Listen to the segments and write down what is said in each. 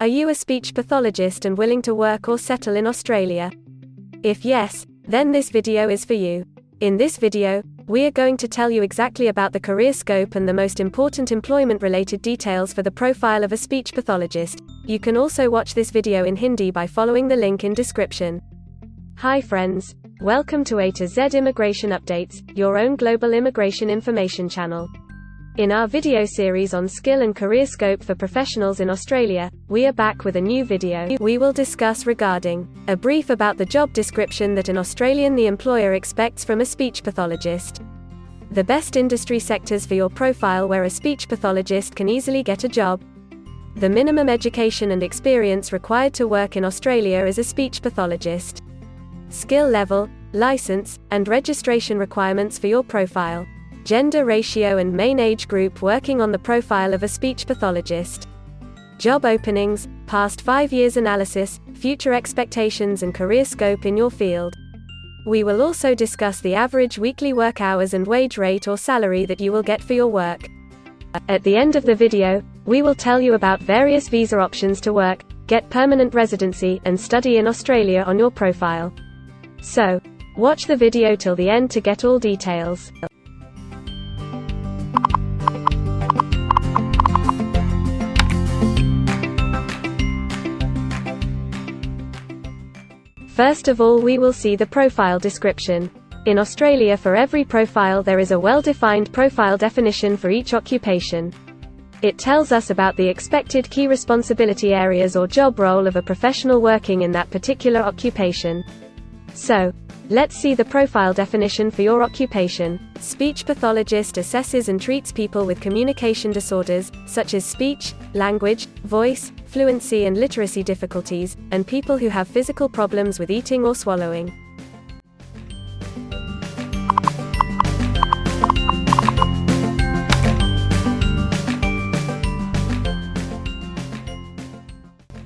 Are you a speech pathologist and willing to work or settle in Australia? If yes, then this video is for you. In this video, we are going to tell you exactly about the career scope and the most important employment-related details for the profile of a speech pathologist. You can also watch this video in Hindi by following the link in description. Hi friends, welcome to A to Z Immigration Updates, your own global immigration information channel. In our video series on skill and career scope for professionals in Australia, we are back with a new video. We will discuss regarding a brief about the job description that an Australian the employer expects from a speech pathologist. The best industry sectors for your profile where a speech pathologist can easily get a job. The minimum education and experience required to work in Australia as a speech pathologist. Skill level, license, and registration requirements for your profile. Gender ratio and main age group working on the profile of a speech pathologist. Job openings, past 5 years analysis, future expectations and career scope in your field. We will also discuss the average weekly work hours and wage rate or salary that you will get for your work. At the end of the video, we will tell you about various visa options to work, get permanent residency, and study in Australia on your profile. So, watch the video till the end to get all details. First of all, we will see the profile description. In Australia, for every profile there is a well-defined profile definition for each occupation. It tells us about the expected key responsibility areas or job role of a professional working in that particular occupation. So, let's see the profile definition for your occupation. Speech pathologist assesses and treats people with communication disorders, such as speech, language, voice, fluency and literacy difficulties, and people who have physical problems with eating or swallowing.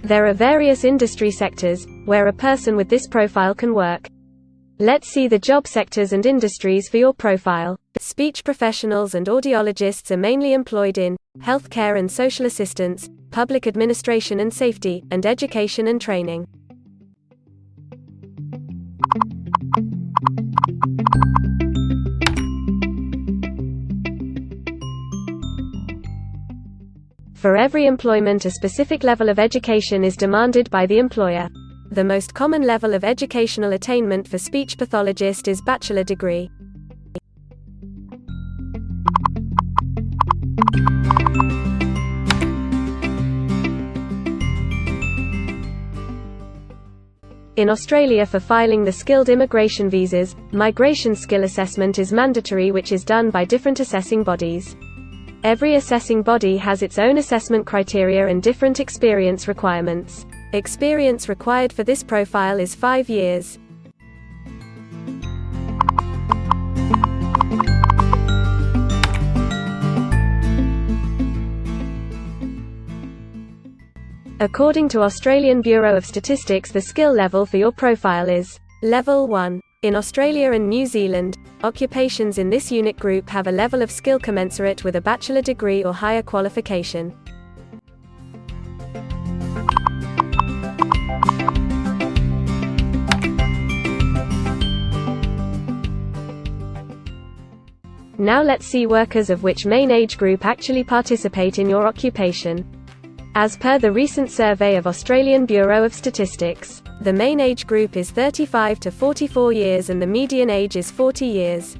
There are various industry sectors where a person with this profile can work. Let's see the job sectors and industries for your profile. Speech professionals and audiologists are mainly employed in healthcare and social assistance, public administration and safety, and education and training. For every employment, a specific level of education is demanded by the employer. The most common level of educational attainment for speech pathologist is bachelor degree. In Australia, for filing the skilled immigration visas, migration skill assessment is mandatory, which is done by different assessing bodies. Every assessing body has its own assessment criteria and different experience requirements. Experience required for this profile is 5 years. According to Australian Bureau of Statistics, the skill level for your profile is Level 1. In Australia and New Zealand, occupations in this unit group have a level of skill commensurate with a bachelor degree or higher qualification. Now let's see workers of which main age group actually participate in your occupation. As per the recent survey of Australian Bureau of Statistics, the main age group is 35 to 44 years and the median age is 40 years.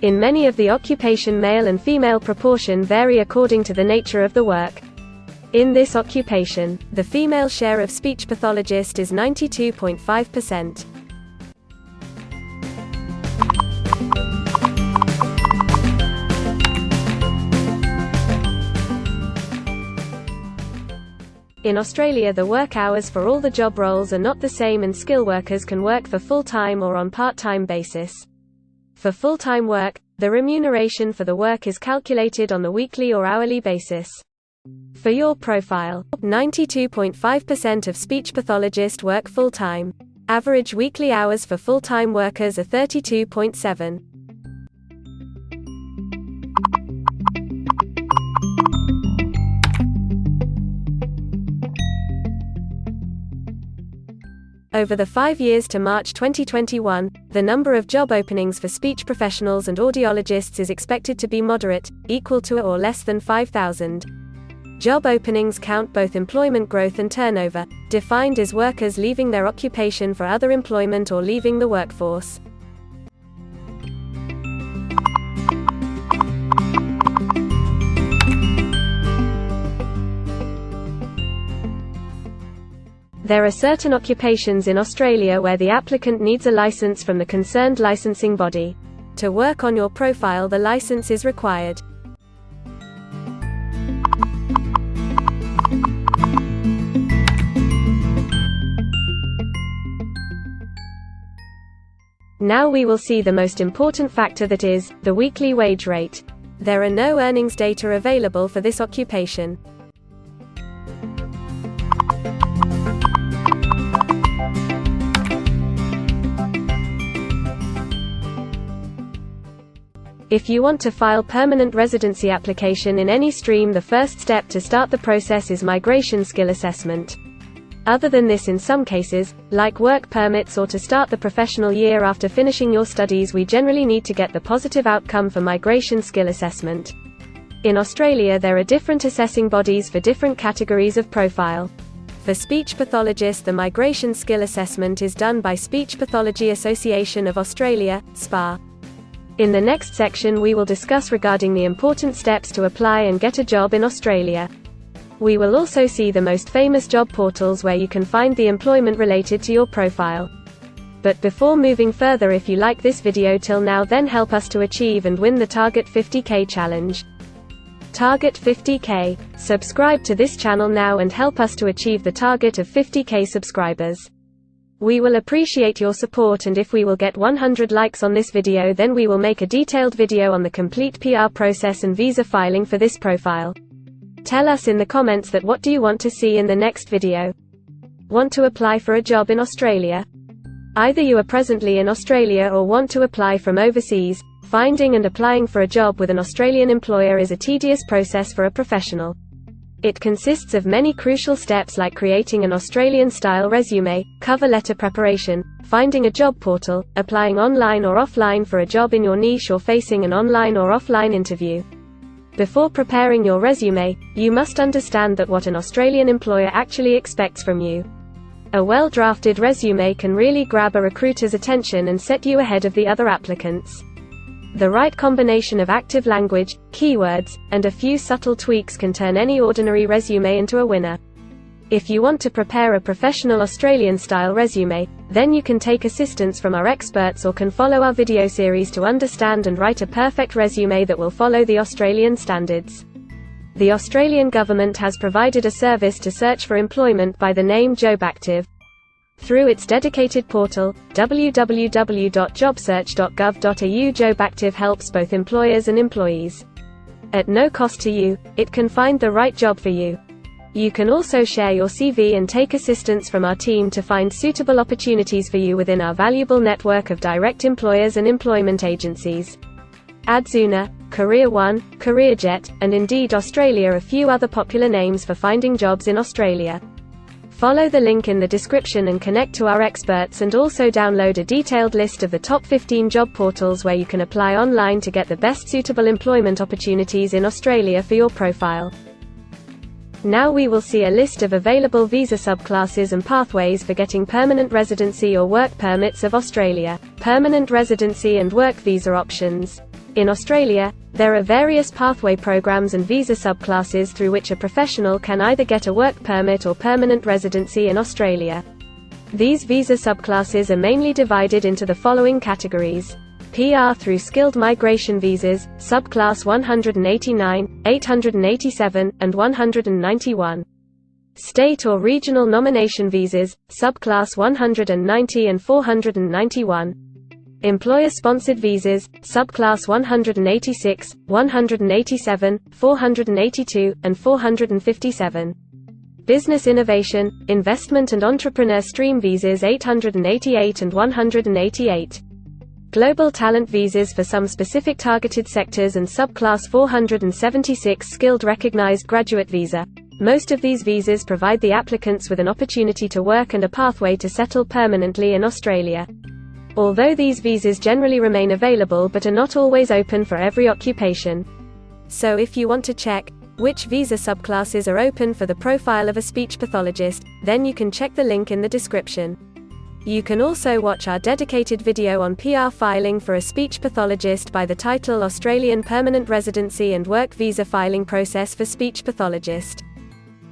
In many of the occupation, male and female proportion vary according to the nature of the work. In this occupation, the female share of speech pathologist is 92.5%. In Australia, the work hours for all the job roles are not the same, and skill workers can work for full-time or on part-time basis. For full-time work, the remuneration for the work is calculated on the weekly or hourly basis. For your profile, 92.5% of speech pathologists work full-time. Average weekly hours for full-time workers are 32.7. Over the 5 years to March 2021, the number of job openings for speech professionals and audiologists is expected to be moderate, equal to or less than 5,000. Job openings count both employment growth and turnover, defined as workers leaving their occupation for other employment or leaving the workforce. There are certain occupations in Australia where the applicant needs a license from the concerned licensing body. To work on your profile, the license is required. Now we will see the most important factor, that is, the weekly wage rate. There are no earnings data available for this occupation. If you want to file permanent residency application in any stream, the first step to start the process is migration skill assessment. Other than this, in some cases, like work permits or to start the professional year after finishing your studies, we generally need to get the positive outcome for migration skill assessment. In Australia, there are different assessing bodies for different categories of profile. For speech pathologists, the migration skill assessment is done by Speech Pathology Association of Australia, SPA. In the next section, we will discuss regarding the important steps to apply and get a job in Australia. We will also see the most famous job portals where you can find the employment related to your profile. But before moving further, if you like this video till now, then help us to achieve and win the Target 50K challenge. Target 50K. Subscribe to this channel now and help us to achieve the target of 50K subscribers. We will appreciate your support, and if we will get 100 likes on this video, then we will make a detailed video on the complete PR process and visa filing for this profile. Tell us in the comments that what do you want to see in the next video. Want to apply for a job in Australia? Either you are presently in Australia or want to apply from overseas. Finding and applying for a job with an Australian employer is a tedious process for a professional. It consists of many crucial steps like creating an Australian-style resume, cover letter preparation, finding a job portal, applying online or offline for a job in your niche, or facing an online or offline interview. Before preparing your resume, you must understand that what an Australian employer actually expects from you. A well-drafted resume can really grab a recruiter's attention and set you ahead of the other applicants. The right combination of active language, keywords, and a few subtle tweaks can turn any ordinary resume into a winner. If you want to prepare a professional Australian-style resume, then you can take assistance from our experts or can follow our video series to understand and write a perfect resume that will follow the Australian standards. The Australian government has provided a service to search for employment by the name JobActive. Through its dedicated portal, www.jobsearch.gov.au, JobActive helps both employers and employees. At no cost to you, it can find the right job for you. You can also share your CV and take assistance from our team to find suitable opportunities for you within our valuable network of direct employers and employment agencies. Adzuna, Career One, CareerJet, and Indeed Australia are a few other popular names for finding jobs in Australia. Follow the link in the description and connect to our experts, and also download a detailed list of the top 15 job portals where you can apply online to get the best suitable employment opportunities in Australia for your profile. Now we will see a list of available visa subclasses and pathways for getting permanent residency or work permits of Australia. Permanent residency and work visa options. In Australia, there are various pathway programs and visa subclasses through which a professional can either get a work permit or permanent residency in Australia. These visa subclasses are mainly divided into the following categories: PR through skilled migration visas, subclass 189, 887, and 191. State or regional nomination visas, subclass 190 and 491. Employer-sponsored visas, subclass 186, 187, 482, and 457. Business Innovation, Investment and Entrepreneur Stream Visas 888 and 188. Global Talent Visas for some specific targeted sectors and subclass 476 Skilled Recognized Graduate Visa. Most of these visas provide the applicants with an opportunity to work and a pathway to settle permanently in Australia. Although these visas generally remain available but are not always open for every occupation. So if you want to check which visa subclasses are open for the profile of a speech pathologist, then you can check the link in the description. You can also watch our dedicated video on PR filing for a speech pathologist by the title Australian Permanent Residency and Work Visa Filing Process for Speech Pathologist.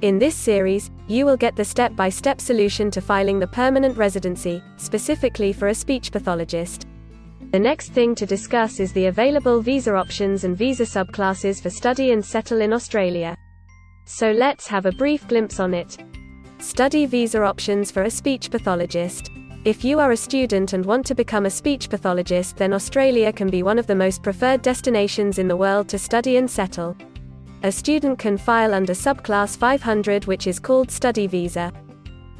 In this series, you will get the step-by-step solution to filing the permanent residency, specifically for a speech pathologist. The next thing to discuss is the available visa options and visa subclasses for study and settle in Australia. So let's have a brief glimpse on it. Study visa options for a speech pathologist. If you are a student and want to become a speech pathologist, then Australia can be one of the most preferred destinations in the world to study and settle. A student can file under subclass 500, which is called study visa.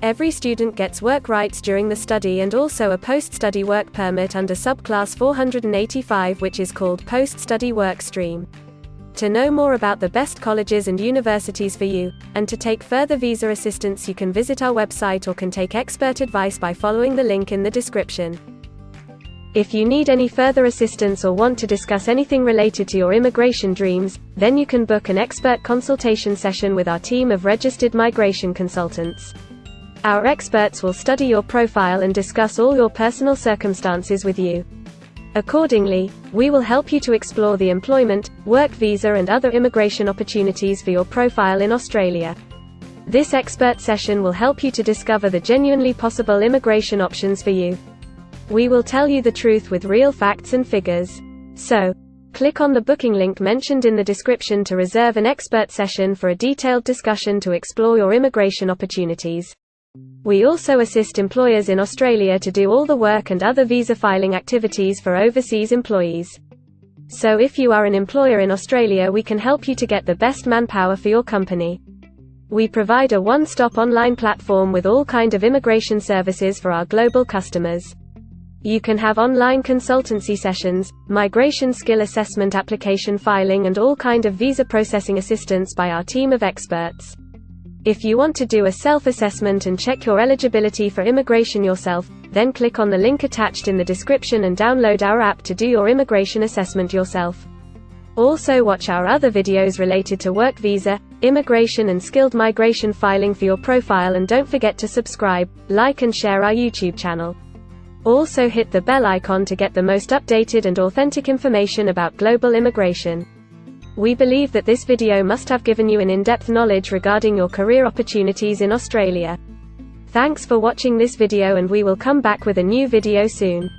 Every student gets work rights during the study and also a post-study work permit under subclass 485, which is called post-study work stream. To know more about the best colleges and universities for you, and to take further visa assistance, you can visit our website or can take expert advice by following the link in the description. If you need any further assistance or want to discuss anything related to your immigration dreams, then you can book an expert consultation session with our team of registered migration consultants. Our experts will study your profile and discuss all your personal circumstances with you. Accordingly, we will help you to explore the employment, work visa and other immigration opportunities for your profile in Australia. This expert session will help you to discover the genuinely possible immigration options for you. We will tell you the truth with real facts and figures. So, click on the booking link mentioned in the description to reserve an expert session for a detailed discussion to explore your immigration opportunities. We also assist employers in Australia to do all the work and other visa filing activities for overseas employees. So if you are an employer in Australia, we can help you to get the best manpower for your company. We provide a one-stop online platform with all kinds of immigration services for our global customers. You can have online consultancy sessions, migration skill assessment, application filing and all kind of visa processing assistance by our team of experts. If you want to do a self-assessment and check your eligibility for immigration yourself, then click on the link attached in the description and download our app to do your immigration assessment yourself. Also watch our other videos related to work visa, immigration and skilled migration filing for your profile, and don't forget to subscribe, like and share our YouTube channel. Also hit the bell icon to get the most updated and authentic information about global immigration. We believe that this video must have given you an in-depth knowledge regarding your career opportunities in Australia. Thanks for watching this video, and we will come back with a new video soon.